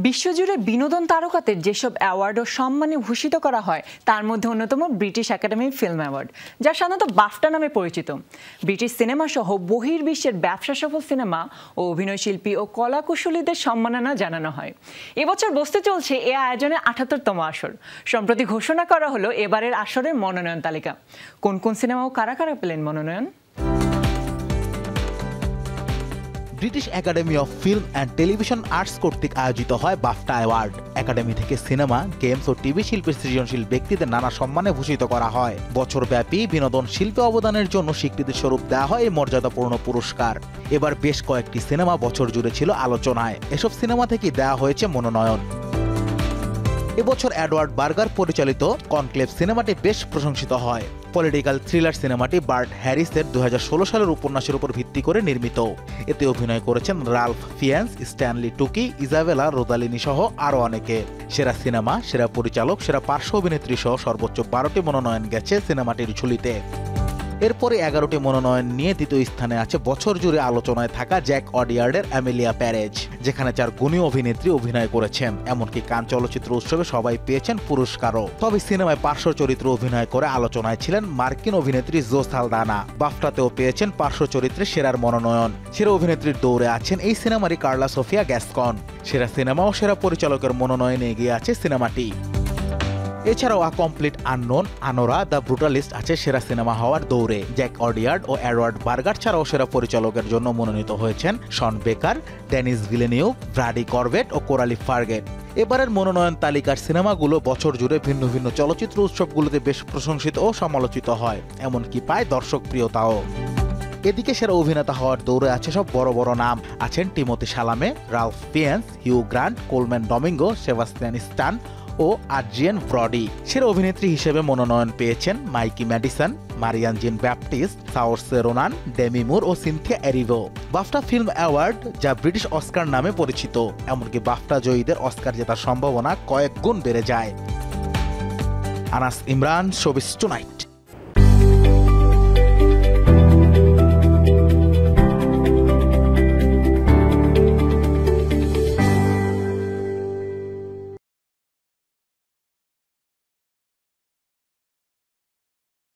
বিশ্বজুড়ে বিনোদন তারকাদের যেসব অ্যাওয়ার্ড ও সম্মানে ভূষিত করা হয় তার মধ্যে অন্যতম ব্রিটিশ একাডেমি ফিল্ম অ্যাওয়ার্ড, যা সাধারণত বাফটা নামে পরিচিত। ব্রিটিশ সিনেমা সহ বহির্বিশ্বের ব্যবসা সফল সিনেমা ও অভিনয়শিল্পী ও কলাকুশলীদের সম্মাননা জানানো হয়। এবছর বসতে চলছে এ আয়োজনে ৭৮তম আসর। সম্প্রতি ঘোষণা করা হলো এবারের আসরের মনোনয়ন তালিকা। কোন কোন সিনেমা ও কারা কারা পেলেন মনোনয়ন? British academy of film and television arts কর্তৃক আয়োজিত হয় বাফটা অ্যাওয়ার্ড। একাডেমি থেকে সিনেমা, গেমস ও টিভি শিল্পের সৃজনশীল ব্যক্তিদের নানা সম্মানে ভূষিত করা হয়। বছরব্যাপী বিনোদন শিল্পে অবদানের জন্য স্বীকৃতি স্বরূপ দেওয়া হয় এই মর্যাদাপূর্ণ পুরস্কার। এবার বেশ কয়েকটি সিনেমা বছর জুড়ে ছিল আলোচনায়। এসব সিনেমা থেকে দেওয়া হয়েছে মনোনয়ন। এবছর এডওয়ার্ড বার্গার পরিচালিত কনক্লেভ সিনেমাটি বেশ প্রশংসিত হয়। পলিটিক্যাল থ্রিলার সিনেমাটি বার্ট হ্যারিসের ২০১৬ সালের উপন্যাসের উপর ভিত্তি করে নির্মিত। এতে অভিনয় করেছেন রাল্ফ ফিয়েন্স, স্ট্যানলি টুকি, ইজাবেলা রোদালিনি সহ আরও অনেকে। সেরা সিনেমা, সেরা পরিচালক, সেরা পার্শ্ব অভিনেত্রী সহ সর্বোচ্চ ১২টি মনোনয়ন গেছে সিনেমাটির ঝুলিতে। এরপরে ১১টি মনোনয়ন নিয়ে দ্বিতীয় স্থানে আছে বছর জুড়ে আলোচনায় থাকা জ্যাক অডিয়ার্ডের অ্যামেলিয়া প্যারেজ, যেখানে ৪ গুণী অভিনেত্রী অভিনয় করেছেন। এমনকি কান চলচ্চিত্র উৎসবে সবাই পেয়েছেন পুরস্কারও। তবে সিনেমায় পার্শ্ব চরিত্র অভিনয় করে আলোচনায় ছিলেন মার্কিন অভিনেত্রী জো সালদানা। বাফটাতেও পেয়েছেন পার্শ্ব চরিত্রে সেরার মনোনয়ন। সেরা অভিনেত্রীর দৌড়ে আছেন এই সিনেমারই কার্লা সোফিয়া গ্যাসকন। সেরা সিনেমা ও সেরা পরিচালকের মনোনয়নে এগিয়ে আছে সিনেমাটি। এছাড়াও a complete unknown, আনোরা, the Brutalist আছে সেরা সিনেমা হওয়ার দৌড়ে। জ্যাক অডিয়ার্ড ও এডওয়ার্ড বার্গার ছাড়াও সেরা পরিচালকের জন্য মনোনীত হয়েছেন শন বেকার, ডেনিস ভিলেনিউ, ব্রাডি করবেট ও কোরালি ফার্গেট। এবারের মনোনয়ন তালিকার সিনেমাগুলো বছর জুড়ে ভিন্ন ভিন্ন চলচ্চিত্র উৎসবগুলোতে বেশ প্রশংসিত ও সমালোচিত হয়, এমনকি পায় দর্শক প্রিয়তাও। এদিকে সেরা অভিনেতা হওয়ার দৌড়ে আছে সব বড় বড় নাম। আছেন Timothee Chalamet, Ralph Fiennes, Hugh Grant, Colman Domingo, Sebastian Stan ও আড্রিয়েন ব্রডি। সেরা অভিনেত্রী হিসেবে মনোনয়ন পেয়েছেন Mikey Madison, Marianne Jean Baptiste, Saoirse Ronan, Demi Moore ও Cynthia Erivo. BAFTA film award, যা ব্রিটিশ অস্কার নামে পরিচিত, এমনকি বাফটা জয়ীদের অস্কার জেতার সম্ভাবনা কয়েক গুণ বেড়ে যায়। Anas Imran, showbiz tonight.